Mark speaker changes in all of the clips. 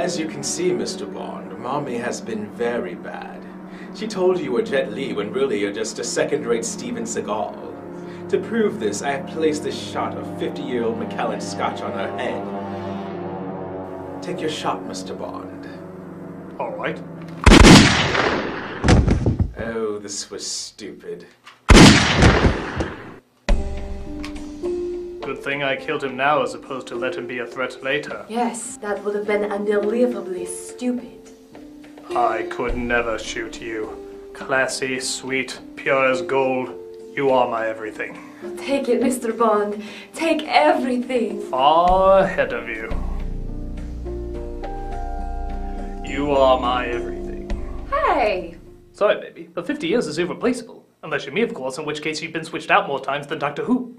Speaker 1: As you can see, Mr. Bond, Mommy has been very bad. She told you you were Jet Li when really you're just a second-rate Steven Seagal. To prove this, I have placed a shot of 50-year-old Macallan Scotch on her head. Take your shot, Mr. Bond.
Speaker 2: All right.
Speaker 1: Oh, this was stupid.
Speaker 2: Good thing I killed him now as opposed to let him be a threat later.
Speaker 3: Yes, that would have been unbelievably stupid.
Speaker 2: I could never shoot you. Classy, sweet, pure as gold. You are my everything.
Speaker 3: Take it, Mr. Bond. Take everything.
Speaker 2: Far ahead of you. You are my everything.
Speaker 3: Hey!
Speaker 2: Sorry, baby, but 50 years is irreplaceable. Unless you're me, of course, in which case you've been switched out more times than Doctor Who.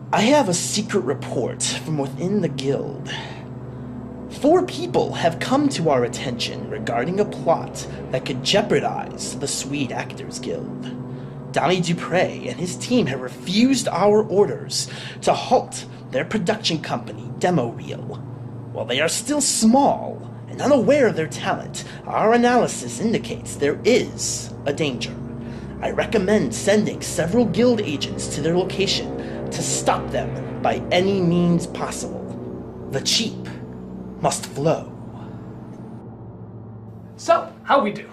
Speaker 4: I have a secret report from within the guild. 4 people have come to our attention regarding a plot that could jeopardize the Swede Actors Guild. Donnie Dupre and his team have refused our orders to halt their production company, Demo Reel. While they are still small and unaware of their talent, our analysis indicates there is a danger. I recommend sending several guild agents to their location to stop them by any means possible. The cheap must flow.
Speaker 2: So, how we do?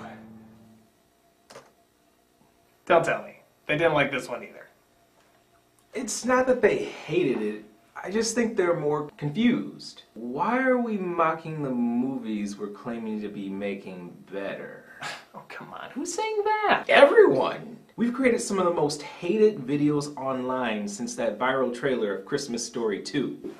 Speaker 2: Don't tell me. They didn't like this one either.
Speaker 1: It's not that they hated it. I just think they're more confused. Why are we mocking the movies we're claiming to be making better?
Speaker 2: Oh, come on. Who's saying that?
Speaker 1: Everyone! We've created some of the most hated videos online since that viral trailer of Christmas Story 2.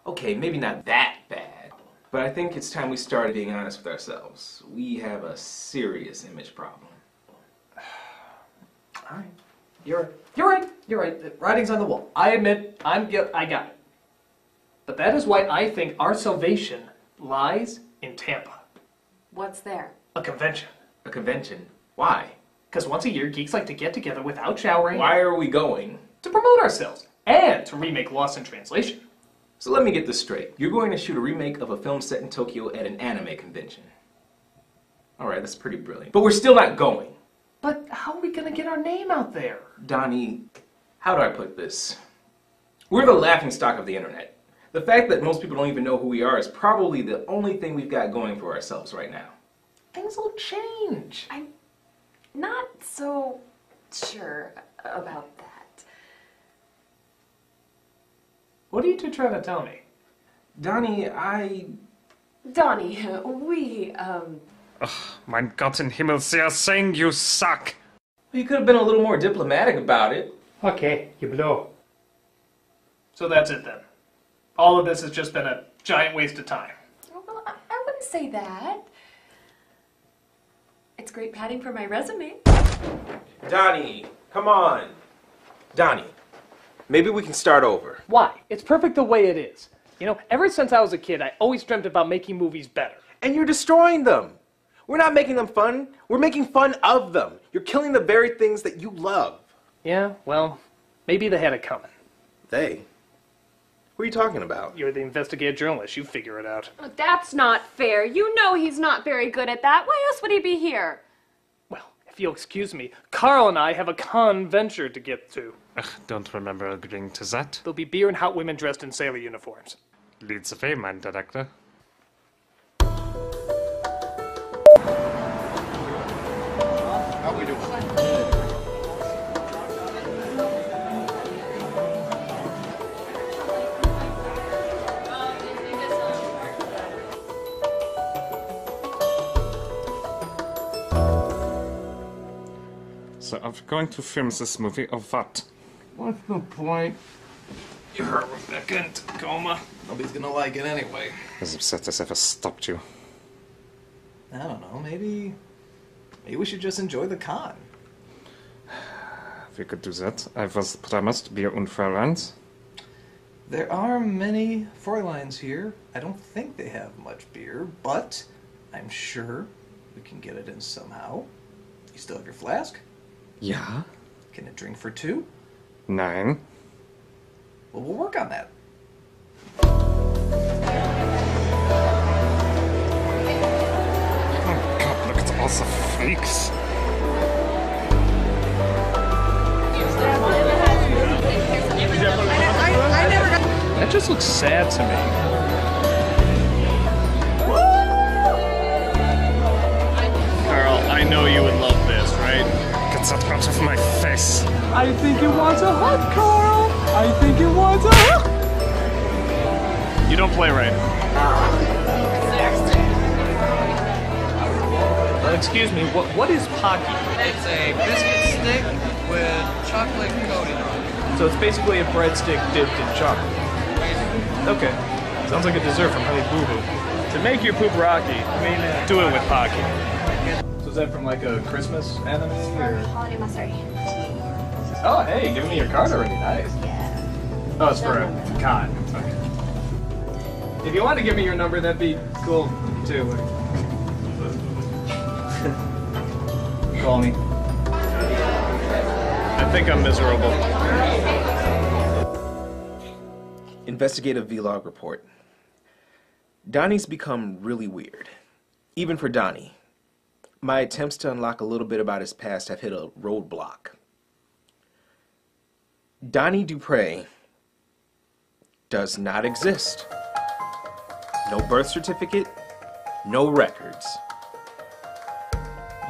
Speaker 1: Okay, maybe not that bad, but I think it's time we started being honest with ourselves. We have a serious image problem.
Speaker 5: Alright. You're right. Writing's on the wall.
Speaker 2: I admit, I got it. But that is why I think our salvation lies in Tampa.
Speaker 3: What's there?
Speaker 2: A convention.
Speaker 1: A convention? Why?
Speaker 2: Because once a year, geeks like to get together without showering.
Speaker 1: Why are we going?
Speaker 2: To promote ourselves. And to remake Lost in Translation.
Speaker 1: So let me get this straight. You're going to shoot a remake of a film set in Tokyo at an anime convention. Alright, that's pretty brilliant. But we're still not going.
Speaker 2: But how are we going to get our name out there?
Speaker 1: Donnie, how do I put this? We're the laughingstock of the internet. The fact that most people don't even know who we are is probably the only thing we've got going for ourselves right now.
Speaker 2: Things will change.
Speaker 3: I'm not so sure about that.
Speaker 2: What are you two trying to tell me?
Speaker 1: Donnie,
Speaker 3: Donnie, we,
Speaker 6: Ugh, mein Gott in Himmel, sehr sing, you suck!
Speaker 1: Well, you could have been a little more diplomatic about it.
Speaker 2: Okay, you blow. So that's it then. All of this has just been a giant waste of time.
Speaker 3: well, I wouldn't say that. It's great padding for my resume.
Speaker 1: Donnie, come on. Donnie, maybe we can start over.
Speaker 2: Why? It's perfect the way it is. You know, ever since I was a kid, I always dreamt about making movies better.
Speaker 1: And you're destroying them. We're not making them fun. We're making fun of them. You're killing the very things that you love.
Speaker 2: Yeah, well, maybe they had it coming.
Speaker 1: They? Who are you talking about?
Speaker 2: You're the investigative journalist. You figure it out.
Speaker 7: Oh, that's not fair. You know he's not very good at that. Why else would he be here?
Speaker 2: Well, if you'll excuse me, Carl and I have a conventure to get to.
Speaker 6: Ugh, don't remember agreeing to that.
Speaker 2: There'll be beer and hot women dressed in sailor uniforms.
Speaker 6: Leads the way, mein Director.
Speaker 5: How we doing?
Speaker 6: So are we going to film this movie or what?
Speaker 5: What's the point?
Speaker 6: You heard Rebecca in Tacoma.
Speaker 5: Nobody's gonna like it anyway.
Speaker 6: As upset as ever stopped you.
Speaker 5: I don't know, maybe we should just enjoy the con.
Speaker 6: We could do that. I was promised beer and friends.
Speaker 5: There are many Fräuleins here. I don't think they have much beer, but I'm sure we can get it in somehow. You still have your flask?
Speaker 6: Ja?
Speaker 5: Can it drink for two?
Speaker 6: Nein.
Speaker 5: Well, we'll work on that.
Speaker 6: Oh God, look at all the freaks.
Speaker 2: That just looks sad to me. Carl, I know you would love this, right?
Speaker 6: Get that out of my face.
Speaker 2: I think you want a hug, Carl. I think you want a hug. You don't play right. Excuse me, what is Pocky?
Speaker 8: It's a biscuit stick with chocolate coating on it.
Speaker 2: So it's basically a breadstick dipped in chocolate. Okay. Sounds like a dessert from Honey Boo Boo. To make your poop rocky, do it with Pocky. So is that from like a Christmas anime or?
Speaker 3: Holiday Mastery.
Speaker 2: Oh, hey, give me your card already. Nice.
Speaker 3: Yeah.
Speaker 2: Oh, it's for a con. Okay. If you want to give me your number, that'd be cool too. Call me. I think I'm miserable.
Speaker 1: Investigative vlog report. Donnie's become really weird. Even for Donnie. My attempts to unlock a little bit about his past have hit a roadblock. Donnie Dupre does not exist. No birth certificate, no records.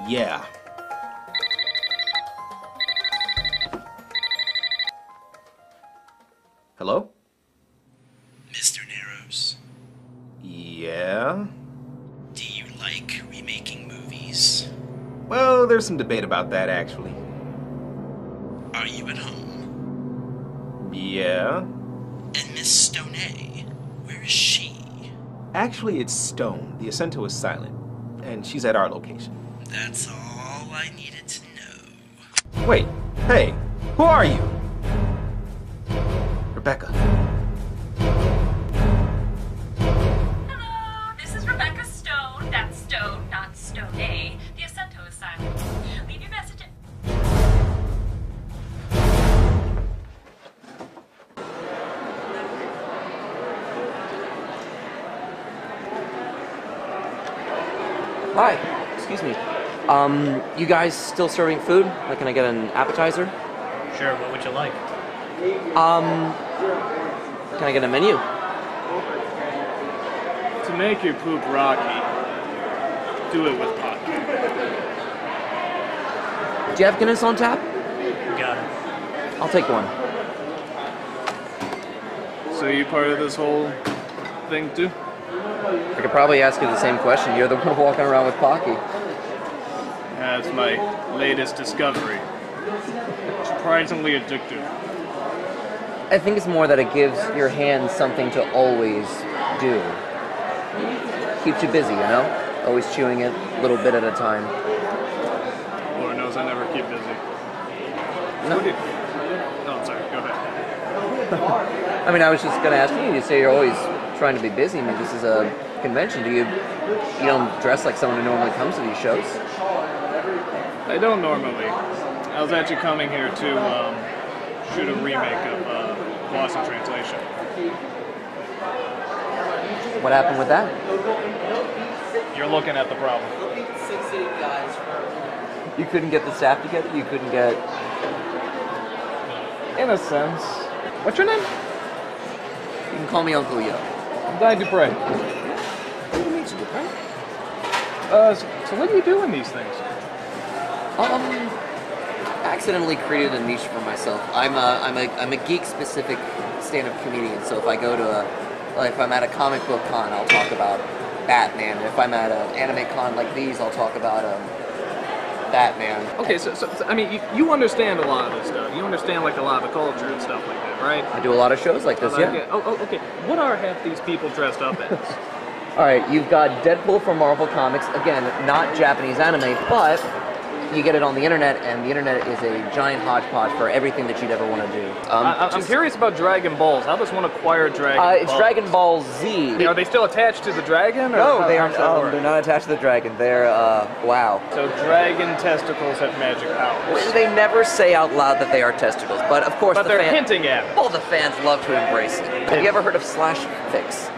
Speaker 1: Yeah. Hello?
Speaker 4: Mr. Narrows,
Speaker 1: Yeah?
Speaker 4: do you like remaking movies?
Speaker 1: Well, there's some debate about that, actually.
Speaker 4: Are you at home?
Speaker 1: Yeah?
Speaker 4: And Miss Stoney, where is she?
Speaker 1: Actually, it's Stone. The acento is silent. And she's at our location.
Speaker 4: That's all I needed to know.
Speaker 1: Wait, hey, who are you? Rebecca.
Speaker 7: Hello, this is Rebecca Stone. That's Stone, not Stone A. The acento is silent. Leave your message at...
Speaker 9: Hi, excuse me. You guys still serving food? Like, can I get an appetizer?
Speaker 2: Sure, what would you like?
Speaker 9: Can I get a menu?
Speaker 2: To make your poop rocky, do it with Pocky.
Speaker 9: Do you have Guinness on tap?
Speaker 2: Got it.
Speaker 9: I'll take one.
Speaker 2: So you part of this whole thing too?
Speaker 9: I could probably ask you the same question. You're the one walking around with Pocky.
Speaker 2: That's my latest discovery. Surprisingly addictive.
Speaker 9: I think it's more that it gives your hands something to always do. Keeps you busy, you know? Always chewing it a little bit at a time.
Speaker 2: Lord knows I never keep busy.
Speaker 9: No.
Speaker 2: No, I'm sorry, go ahead.
Speaker 9: I mean, I was just gonna ask you, you say you're always trying to be busy. I mean, this is a convention. You don't dress like someone who normally comes to these shows?
Speaker 2: I don't normally. I was actually coming here to shoot a remake of Lost in Translation.
Speaker 9: What happened with that?
Speaker 2: You're looking at the problem.
Speaker 9: You couldn't get the staff together? You couldn't get...
Speaker 2: In a sense. What's your name?
Speaker 9: You can call me Uncle Yo.
Speaker 2: Di Dupre.
Speaker 9: What do you mean, Dupre?
Speaker 2: So what do you do in these things?
Speaker 9: Accidentally created a niche for myself. I'm a geek-specific stand-up comedian. So if I go to if I'm at a comic book con, I'll talk about Batman. If I'm at an anime con like these, I'll talk about Batman.
Speaker 2: Okay, so I mean, you understand a lot of this stuff. You understand like a lot of the culture and stuff like that, right?
Speaker 9: I do a lot of shows like this, yeah.
Speaker 2: Oh, okay. What are half these people dressed up as?
Speaker 9: All right, you've got Deadpool from Marvel Comics. Again, not Japanese anime, but you get it on the internet, and the internet is a giant hodgepodge for everything that you'd ever want to do.
Speaker 2: I'm curious about Dragon Balls. How does one acquire Dragon Balls?
Speaker 9: It's Dragon Ball Z.
Speaker 2: Are they still attached to the dragon? Or
Speaker 9: No, they
Speaker 2: how
Speaker 9: aren't.
Speaker 2: does that work?
Speaker 9: They're not attached to the dragon. They're, wow.
Speaker 2: So dragon testicles have magic powers.
Speaker 9: They never say out loud that they are testicles, but of course
Speaker 2: But they're hinting at it.
Speaker 9: All the fans love to embrace it. Have you ever heard of slash fix?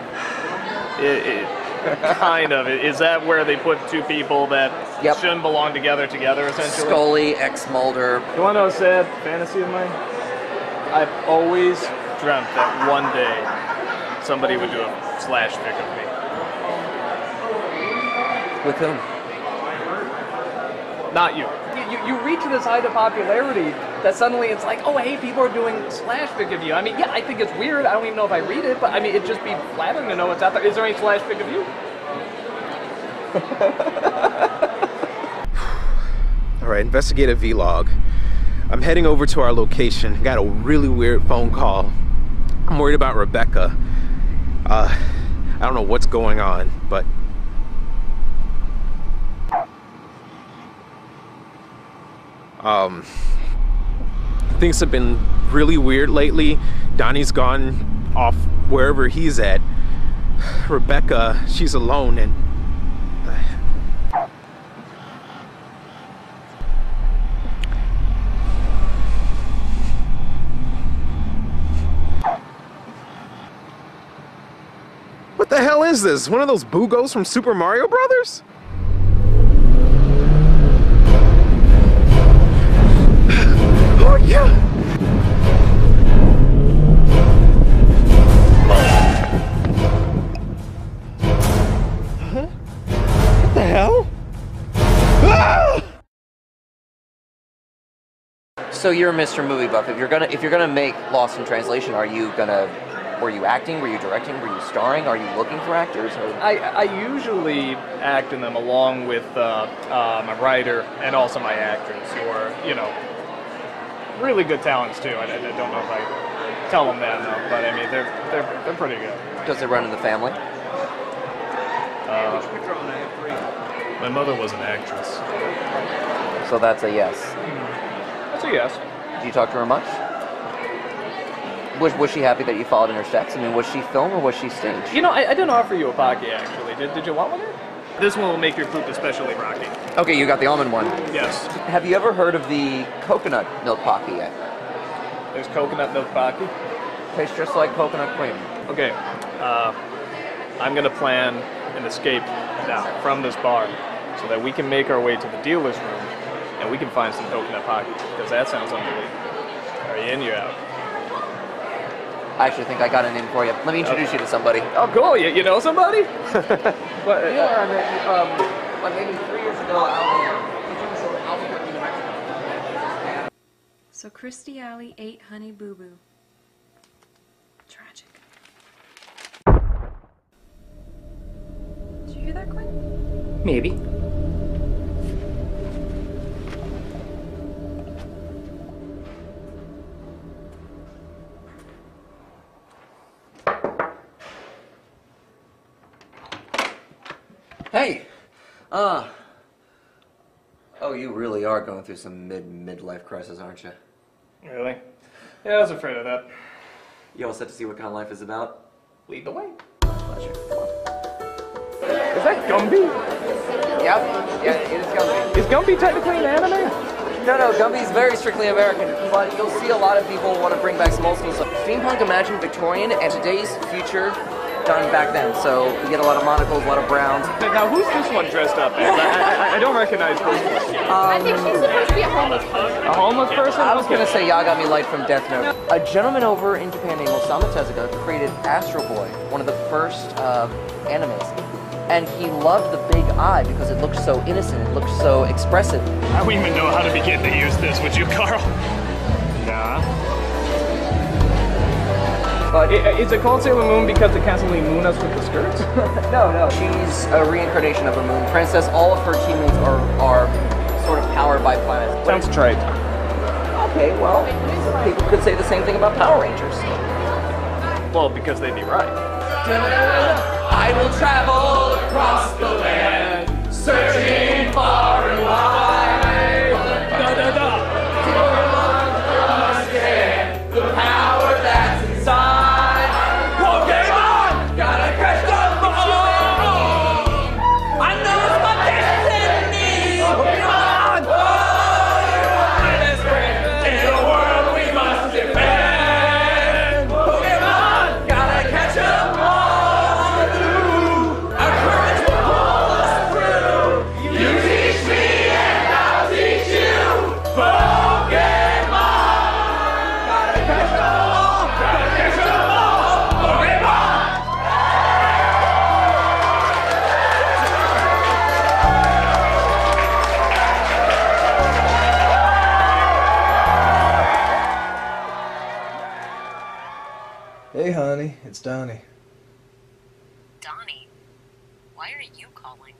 Speaker 2: Kind of. Is that where they put two people that shouldn't belong together, essentially?
Speaker 9: Scully x Mulder.
Speaker 2: You want to know a sad fantasy of mine? I've always dreamt that one day somebody would do a slash fic of me.
Speaker 9: With whom?
Speaker 2: Not you. You reach this height of popularity that suddenly it's like, oh, hey, people are doing slash fic of you. I mean, yeah, I think it's weird. I don't even know if I read it, but I mean, it'd just be flattering to know what's out there. Is there any slash fic of you?
Speaker 1: All right, investigative vlog. I'm heading over to our location. Got a really weird phone call. I'm worried about Rebecca. I don't know what's going on, but things have been really weird lately. Donnie's gone off wherever he's at. Rebecca, she's alone, and what the hell is this? One of those boogos from Super Mario Brothers? Oh yeah! Huh? What the hell? Ah!
Speaker 9: So you're Mr. Movie Buff. If you're gonna make Lost in Translation, were you acting? Were you directing? Were you starring? Are you looking for actors?
Speaker 2: I usually act in them along with my writer and also my actors, who are, you know, really good talents too. I don't know if I tell them that though, but I mean they're pretty good.
Speaker 9: Does it run in the family?
Speaker 2: My mother was an actress.
Speaker 9: So that's a yes.
Speaker 2: That's a yes.
Speaker 9: Do you talk to her much? Was she happy that you followed in her steps? I mean, was she film or was she stage?
Speaker 2: You know, I didn't offer you a Pocky actually. Did you want one? This one will make your poop especially rocky.
Speaker 9: Okay, you got the almond one.
Speaker 2: Yes.
Speaker 9: Have you ever heard of the coconut milk Pocky yet?
Speaker 2: There's coconut milk Pocky?
Speaker 9: Tastes just like coconut cream.
Speaker 2: Okay, I'm gonna plan an escape now from this bar so that we can make our way to the dealer's room and we can find some coconut Pocky, because that sounds unbelievable. Are you in? You're out.
Speaker 9: I actually think I got an in for you. Let me introduce you to somebody.
Speaker 2: Oh, cool. You know somebody?
Speaker 9: But maybe 3 years ago, Albuquerque, New Mexico.
Speaker 3: So Christy Alley ate Honey Boo Boo. Tragic. Did you hear that, Quinn?
Speaker 9: Maybe. Hey! Oh, you really are going through some midlife crisis, aren't you?
Speaker 2: Really? Yeah, I was afraid of that.
Speaker 9: You all set to see what kind of life is about?
Speaker 2: Lead the way.
Speaker 9: Pleasure. Come on.
Speaker 2: Is that Gumby?
Speaker 9: Yeah, it is Gumby.
Speaker 2: Is Gumby technically an anime?
Speaker 9: No, Gumby's very strictly American, but you'll see a lot of people want to bring back some old school stuff. Steampunk imagined Victorian and today's future done back then, so you get a lot of monocles, a lot of browns.
Speaker 2: Now, who's this one dressed up as? I don't recognize this one.
Speaker 3: I think she's supposed to be a homeless person.
Speaker 2: A homeless person?
Speaker 9: I was gonna say Yagami Light from Death Note. A gentleman over in Japan named Osamu Tezuka created Astro Boy, one of the first animes. And he loved the big eye because it looked so innocent, it looked so expressive.
Speaker 2: I don't even know how to begin to use this, would you, Carl? Yeah. Is it called Sailor Moon because it constantly moon us with the skirts?
Speaker 9: No. She's a reincarnation of a moon princess. All of her teammates are sort of powered by planets.
Speaker 2: Sounds trite.
Speaker 9: Okay, well, people could say the same thing about Power Rangers.
Speaker 2: Well, because they'd be right.
Speaker 9: I will travel across the land, searching far and wide
Speaker 5: it's Donnie.
Speaker 7: Donnie, why are you calling?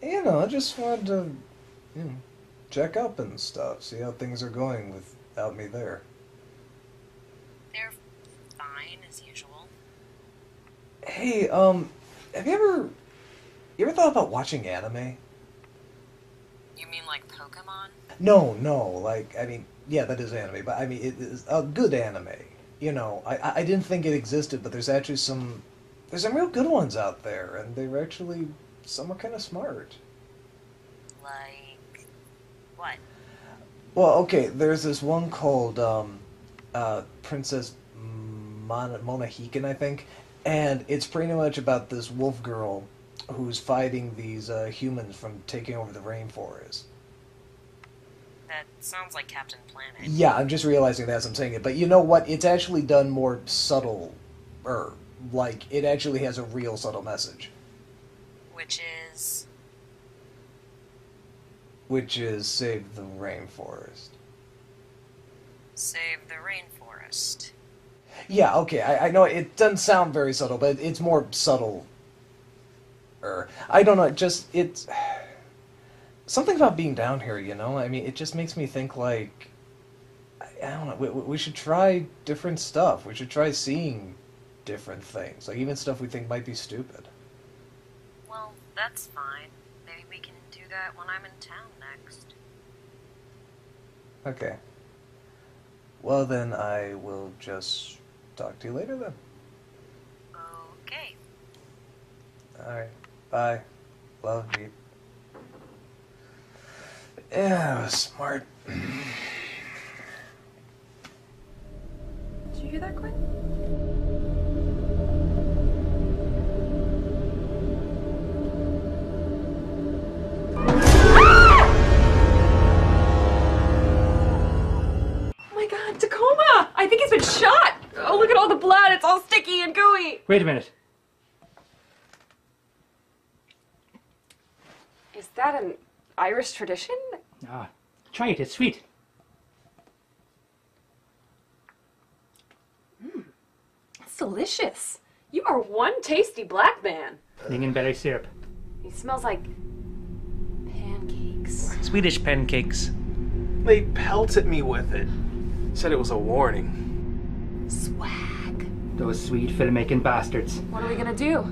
Speaker 5: You know, I just wanted to, check up and stuff, see how things are going without me there.
Speaker 7: They're fine, as usual.
Speaker 5: Hey, have you ever thought about watching anime?
Speaker 7: You mean like Pokemon?
Speaker 5: No, yeah, that is anime, but I mean, it is a good anime. You know, I didn't think it existed, but there's actually there's some real good ones out there, and they're actually, some are kind of smart.
Speaker 7: Like, what?
Speaker 5: Well, okay, there's this one called, Princess Monahikan, I think, and it's pretty much about this wolf girl who's fighting these, humans from taking over the rainforest.
Speaker 7: That sounds like Captain Planet.
Speaker 5: Yeah, I'm just realizing that as I'm saying it. But you know what? It's actually done more subtle. Like, it actually has a real subtle message.
Speaker 7: Which is...
Speaker 5: Which is save the rainforest.
Speaker 7: Save the rainforest.
Speaker 5: Yeah, okay, I know it doesn't sound very subtle, but it's more subtle. I don't know, it's... Something about being down here, you know? I mean, it just makes me think, like... I don't know, we should try different stuff. We should try seeing different things. Like, even stuff we think might be stupid.
Speaker 7: Well, that's fine. Maybe we can do that when I'm in town next.
Speaker 5: Okay. Well, then I will just talk to you later, then.
Speaker 7: Okay.
Speaker 5: Alright. Bye. Love, Beep. Yeah, I was smart.
Speaker 3: Did you hear that, Quinn? Oh my god, Tacoma! I think he's been shot! Oh, look at all the blood. It's all sticky and gooey.
Speaker 10: Wait a minute.
Speaker 3: Is that an Irish tradition?
Speaker 10: Ah, try it. It's sweet.
Speaker 3: It's delicious. You are one tasty black man.
Speaker 10: Lingonberry syrup.
Speaker 3: He smells like pancakes.
Speaker 10: Swedish pancakes.
Speaker 1: They pelted me with it. Said it was a warning.
Speaker 3: Swag.
Speaker 10: Those sweet filmmaking bastards.
Speaker 3: What are we gonna do?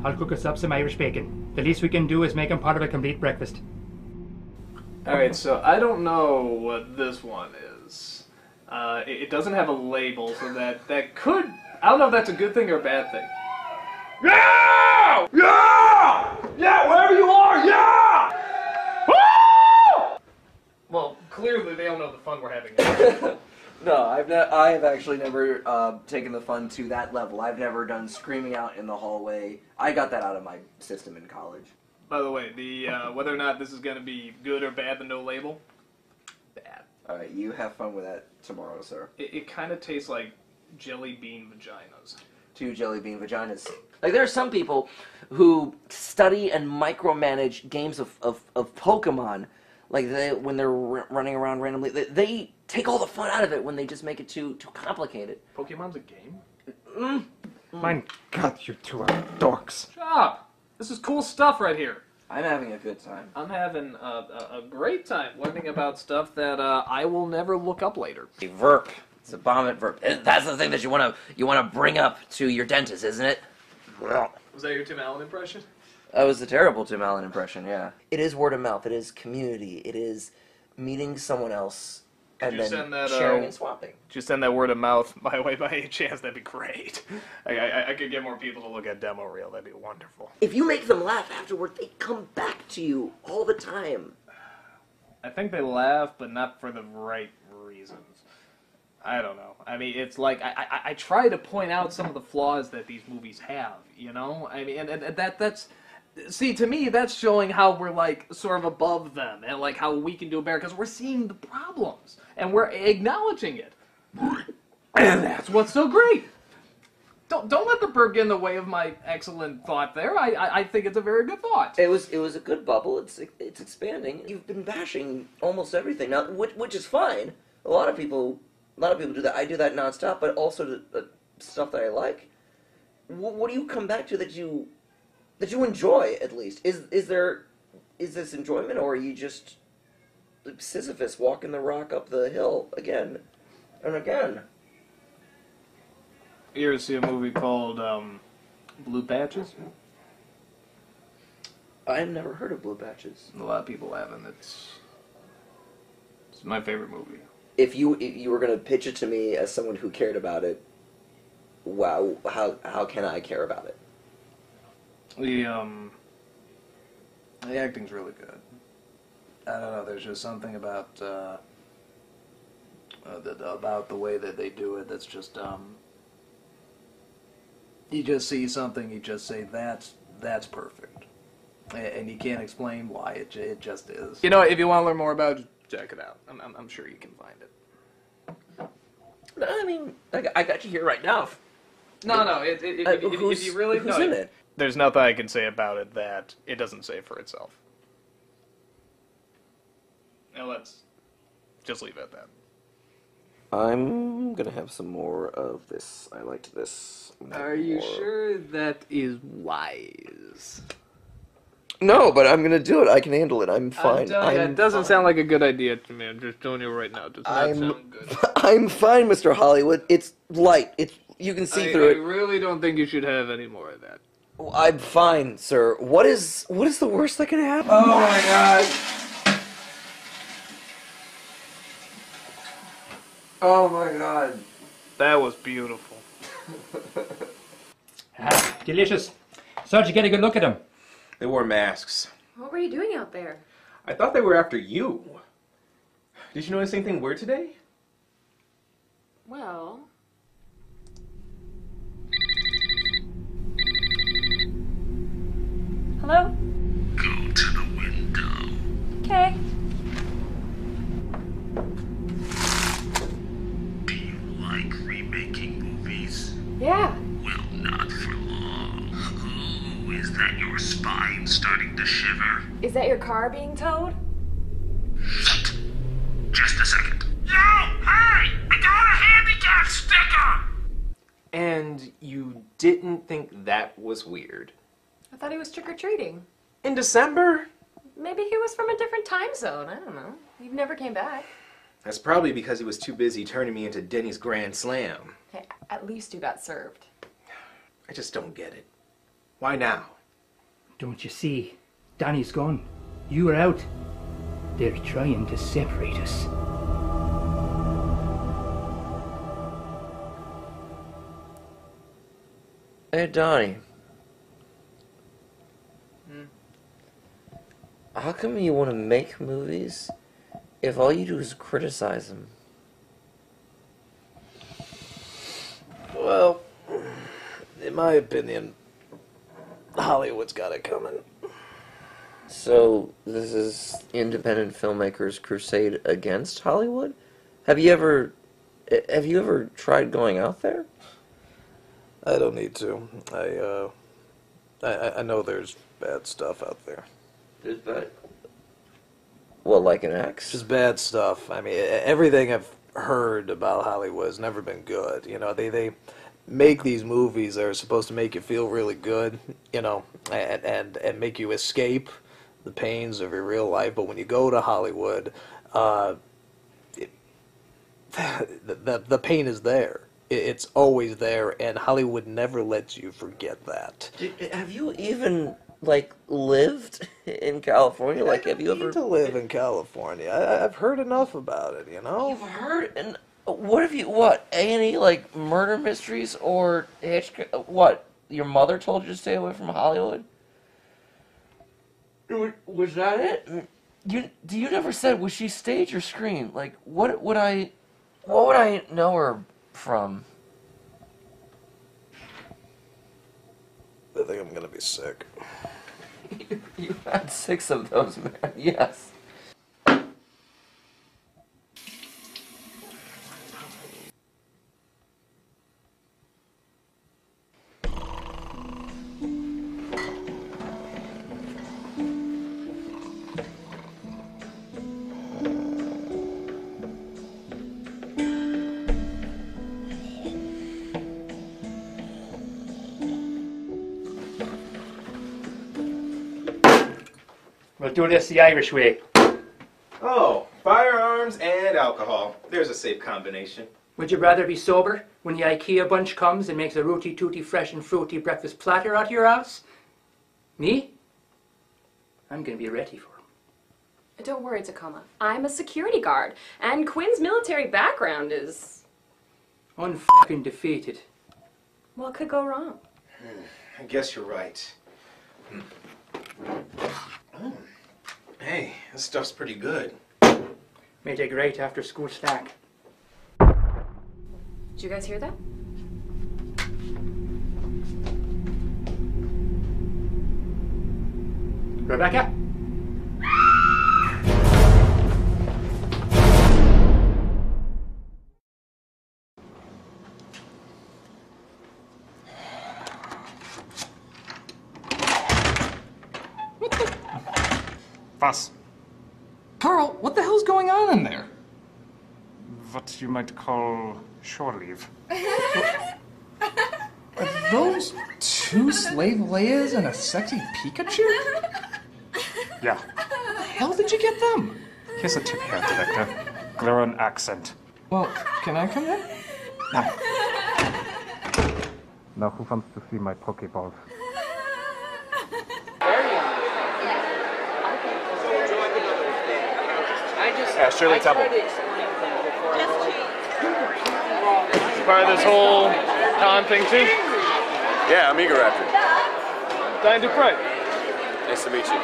Speaker 10: I'll cook us up some Irish bacon. The least we can do is make them part of a complete breakfast.
Speaker 2: Alright, so I don't know what this one is. It doesn't have a label, so that could... I don't know if that's a good thing or a bad thing. Yeah! Yeah! Yeah, wherever you are, yeah! Woo! Well, clearly they don't know the fun we're having here.
Speaker 9: No, I have actually never taken the fun to that level. I've never done screaming out in the hallway. I got that out of my system in college.
Speaker 2: By the way, whether or not this is going to be good or bad, the no label, bad.
Speaker 9: Alright, you have fun with that tomorrow, sir.
Speaker 2: It kind of tastes like jelly bean vaginas.
Speaker 9: 2 jelly bean vaginas. Like, there are some people who study and micromanage games of Pokemon. Like, when they're running around randomly, they take all the fun out of it when they just make it too complicated.
Speaker 2: Pokemon's a game?
Speaker 6: Mein Gott, you two are dorks.
Speaker 2: Shut up! This is cool stuff right here.
Speaker 9: I'm having a good time.
Speaker 2: I'm having a great time learning about stuff that I will never look up later.
Speaker 9: A verb. It's a vomit verb. That's the thing that you wanna bring up to your dentist, isn't it?
Speaker 2: Was that your Tim Allen impression?
Speaker 9: That was a terrible Tim Allen impression, yeah. It is word of mouth. It is community. It is meeting someone else and then sharing and swapping.
Speaker 2: Could you send that word of mouth my way by any chance? That'd be great. I could get more people to look at demo reel. That'd be wonderful.
Speaker 9: If you make them laugh afterward, they come back to you all the time.
Speaker 2: I think they laugh, but not for the right reasons. I don't know. I mean, it's like, I try to point out some of the flaws that these movies have, you know? I mean, and that's... See, to me, that's showing how we're, like, sort of above them, and, like, how we can do it better, because we're seeing the problems, and we're acknowledging it. And that's what's so great! Don't let the bird get in the way of my excellent thought there. I think it's a very good thought.
Speaker 9: It was a good bubble. It's expanding. You've been bashing almost everything now, which is fine. A lot of people do that. I do that nonstop, but also the stuff that I like. what do you come back to that you enjoy at least? Is this enjoyment, or are you just Sisyphus walking the rock up the hill again and again?
Speaker 2: You ever see a movie called Blue Patches?
Speaker 9: I've never heard of Blue Patches.
Speaker 2: A lot of people haven't. It's my favorite movie.
Speaker 9: If you were gonna pitch it to me as someone who cared about it, wow, how can I care about it?
Speaker 2: The acting's really good. I don't know. There's just something about the way that they do it that's just you just see something, you just say that's perfect, and you can't explain why it just is. You know, if you want to learn more about it, check it out. I'm sure you can find it.
Speaker 9: I mean, I got you here right now.
Speaker 2: No. If you really
Speaker 9: who's in it?
Speaker 2: There's nothing I can say about it that it doesn't say for itself. Now let's just leave it at that.
Speaker 9: I'm gonna have some more of this. I liked this.
Speaker 2: Are you sure that is wise?
Speaker 9: No, but I'm gonna do it. I can handle it. I'm fine.
Speaker 2: It doesn't sound like a good idea to me. I'm just telling you right now. It does not sound good.
Speaker 9: I'm fine, Mr. Hollywood. It's light. You can see through it.
Speaker 2: I really don't think you should have any more of that.
Speaker 9: I'm fine, sir. What is the worst that can happen?
Speaker 2: Oh my God.
Speaker 9: Oh my God.
Speaker 2: That was beautiful.
Speaker 10: Delicious. So, did you get a good look at them?
Speaker 1: They wore masks.
Speaker 3: What were you doing out there?
Speaker 1: I thought they were after you. Did you notice anything weird today?
Speaker 3: Well... Hello?
Speaker 11: Go to the window.
Speaker 3: Okay.
Speaker 11: Do you like remaking movies?
Speaker 3: Yeah.
Speaker 11: Well, not for long. Oh, is that your spine starting to shiver?
Speaker 3: Is that your car being towed?
Speaker 11: Shit! Just a second. Yo! Hey! I got a handicap sticker!
Speaker 1: And you didn't think that was weird?
Speaker 3: I thought he was trick-or-treating.
Speaker 1: In December?
Speaker 3: Maybe he was from a different time zone. I don't know. He never came back.
Speaker 1: That's probably because he was too busy turning me into Denny's Grand Slam.
Speaker 3: Hey, at least you got served.
Speaker 1: I just don't get it. Why now?
Speaker 10: Don't you see? Danny's gone. You are out. They're trying to separate us.
Speaker 9: Hey, Donnie. How come you want to make movies if all you do is criticize them?
Speaker 5: Well, in my opinion, Hollywood's got it coming.
Speaker 9: So, this is independent filmmakers' crusade against Hollywood? Have you ever tried going out there?
Speaker 5: I don't need to. I know there's bad stuff out there.
Speaker 9: There's bad. Well, like an X?
Speaker 5: Just bad stuff. I mean, everything I've heard about Hollywood has never been good. You know, they make these movies that are supposed to make you feel really good, you know, and make you escape the pains of your real life. But when you go to Hollywood, the pain is there. It's always there, and Hollywood never lets you forget that.
Speaker 9: Have you even, like, lived in California? Like, have you ever...
Speaker 5: to live in California. I've heard enough about it, you know?
Speaker 9: You've heard... And what have you... What? A&E, like, murder mysteries or... What? Your mother told you to stay away from Hollywood? Was that it? You never said, was she stage or screen? Like, what would I know her from?
Speaker 5: I think I'm gonna be sick.
Speaker 9: You had 6 of those, man. Yes.
Speaker 10: We'll do this the Irish way.
Speaker 1: Oh, firearms and alcohol. There's a safe combination.
Speaker 10: Would you rather be sober when the IKEA bunch comes and makes a rooty-tooty fresh and fruity breakfast platter out of your house? Me? I'm gonna be ready for him.
Speaker 3: Don't worry, Tacoma. I'm a security guard, and Quinn's military background is...
Speaker 10: unfucking defeated.
Speaker 3: What could go wrong?
Speaker 1: I guess you're right. Oh. Hey, this stuff's pretty good.
Speaker 10: Made a great after-school snack.
Speaker 3: Did you guys hear that?
Speaker 10: Rebecca?
Speaker 6: Was?
Speaker 5: Carl, what the hell's going on in there?
Speaker 6: What you might call shore leave.
Speaker 5: Are those two slave Leias and a sexy Pikachu?
Speaker 6: Yeah.
Speaker 5: How the hell did you get them?
Speaker 6: Here's a tip here, Director. Glare an accent.
Speaker 5: Well, can I come in?
Speaker 6: No. Now who wants to see my Pokeball?
Speaker 2: Shirley Temple. Part of this whole con thing too?
Speaker 12: Yeah, I'm Eager Raptor.
Speaker 2: Diane Dupre.
Speaker 12: Nice to meet you.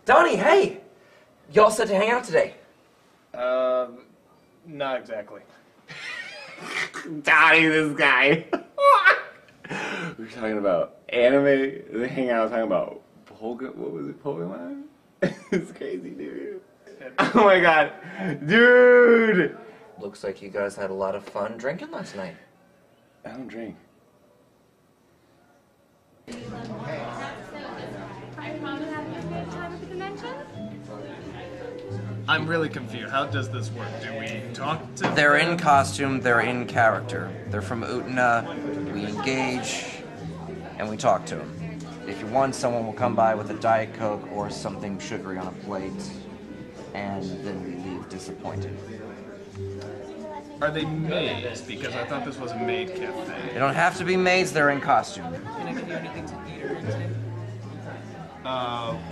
Speaker 13: Donnie, hey! Y'all set to hang out today?
Speaker 2: Not exactly.
Speaker 12: Donnie, this guy. We're talking about anime. They hang out talking about what was it, Pokemon? It's crazy, dude. Oh my god. Dude!
Speaker 13: Looks like you guys had a lot of fun drinking last night.
Speaker 12: I don't drink.
Speaker 2: I'm really confused. How does this work? Do we talk to
Speaker 13: They're in costume, they're in character. They're from Utna, we engage, and we talk to them. If you want, someone will come by with a Diet Coke or something sugary on a plate, and then we leave disappointed.
Speaker 2: Are they maids? Because I thought this was a maid cafe.
Speaker 13: They don't have to be maids, they're in costume.
Speaker 2: Can I give you anything to eat or drink?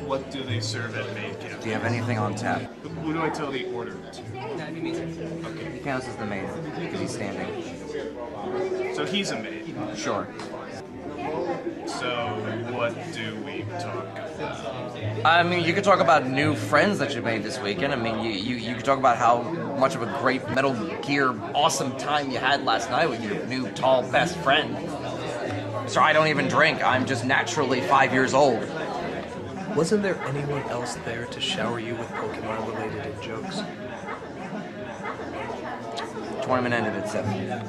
Speaker 2: What do they serve at maid cafe?
Speaker 13: Do you have anything on tap?
Speaker 2: Who do I tell the order to?
Speaker 13: Okay. He counts as the maid, because he's standing.
Speaker 2: So he's a maid?
Speaker 13: Sure.
Speaker 2: So what do we talk about?
Speaker 13: I mean, you could talk about new friends that you made this weekend. I mean, you could talk about how much of a great Metal Gear awesome time you had last night with your new tall best friend. So I don't even drink. I'm just naturally 5 years old.
Speaker 14: Wasn't there anyone else there to shower you with Pokemon-related jokes?
Speaker 13: Tournament ended at 7.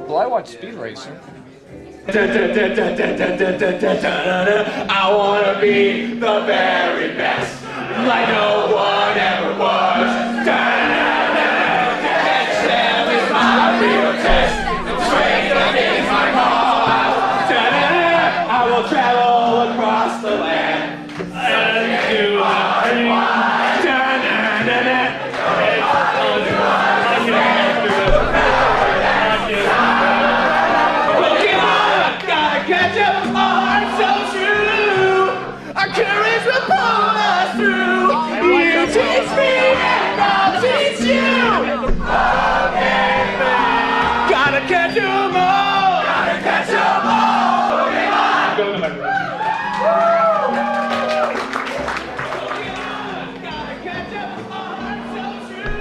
Speaker 5: Well, I watched Speed Racer.
Speaker 11: I wanna be the very best, like no one ever was. Excel is my real test. Strength is my cause. I will travel across the land and do catch up, our hearts so true. Our courage will pull us through. You teach me and I'll teach you. Okay, gotta catch 'em all. Gotta catch 'em all. Pokemon. Go to my room. Gotta catch up, our hearts so true.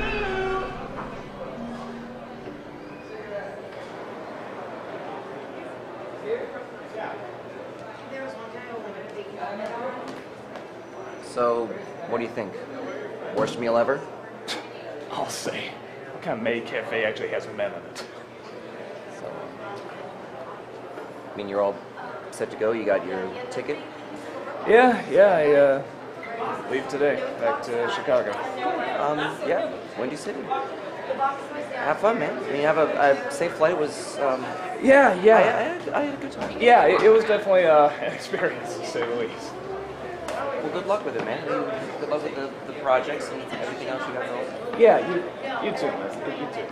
Speaker 13: So, what do you think? Worst meal ever?
Speaker 2: I'll say. What kind of maid cafe actually has men in it?
Speaker 13: So,
Speaker 9: I mean, you're all set to go. You got your ticket.
Speaker 2: Yeah, I leave today, back to Chicago.
Speaker 9: Yeah, Windy City. Have fun, man. I mean, you have a safe flight. It was.
Speaker 2: Yeah.
Speaker 9: I had a good time.
Speaker 2: Yeah, it was definitely an experience, to say the least.
Speaker 9: Well, good luck with it, man. I mean, good luck with the projects and everything else you got going.
Speaker 2: Yeah, you too, man. You too.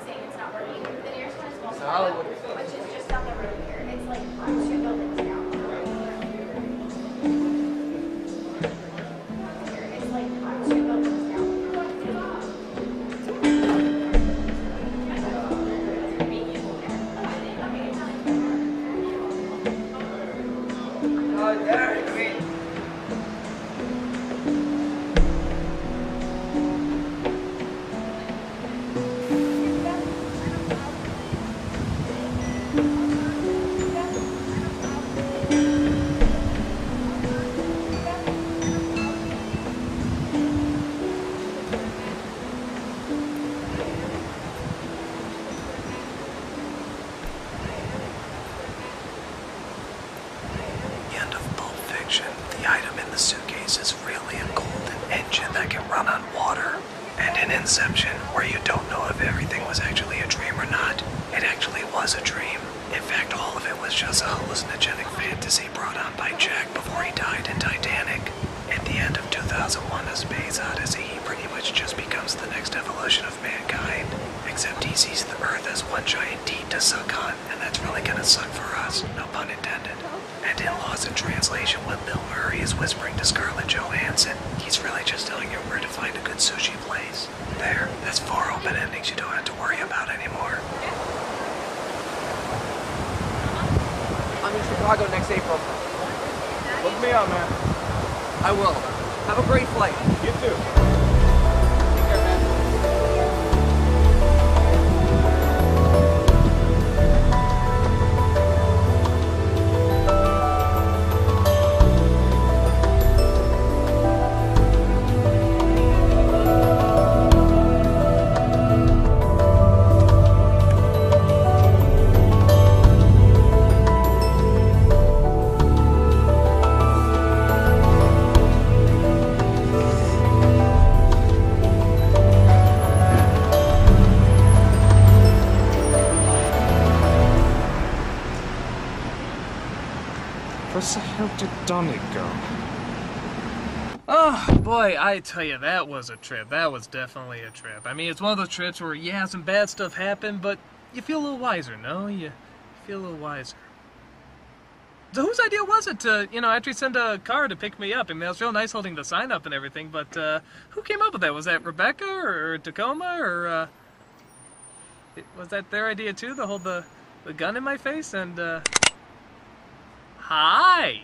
Speaker 9: So Hollywood.
Speaker 14: End of Pulp Fiction, the item in the suitcase is really a golden engine that can run on water. And in Inception, where you don't know if everything was actually a dream or not, it actually was a dream. In fact, all of it was just a hallucinogenic fantasy brought on by Jack before he died in Titanic. At the end of 2001: A Space Odyssey, he pretty much just becomes the next evolution of mankind. Except he sees the Earth as one giant teat to suck on, and that's really gonna suck for us, no pun intended. And in Lost in Translation, when Bill Murray is whispering to Scarlett Johansson, he's really just telling her where to find a good sushi place. There, that's 4 open endings you don't have to worry about anymore.
Speaker 9: I'm in Chicago next April.
Speaker 2: Look me up, man.
Speaker 9: I will. Have a great flight.
Speaker 2: You too.
Speaker 6: Where the hell did Donnie go?
Speaker 2: Oh, boy, I tell you, that was a trip. That was definitely a trip. I mean, it's one of those trips where, yeah, some bad stuff happened, but you feel a little wiser, no? You feel a little wiser. So whose idea was it to, actually send a car to pick me up? I mean, it was real nice holding the sign up and everything, but who came up with that? Was that Rebecca or Tacoma, or was that their idea too, to hold the gun in my face? And, hi!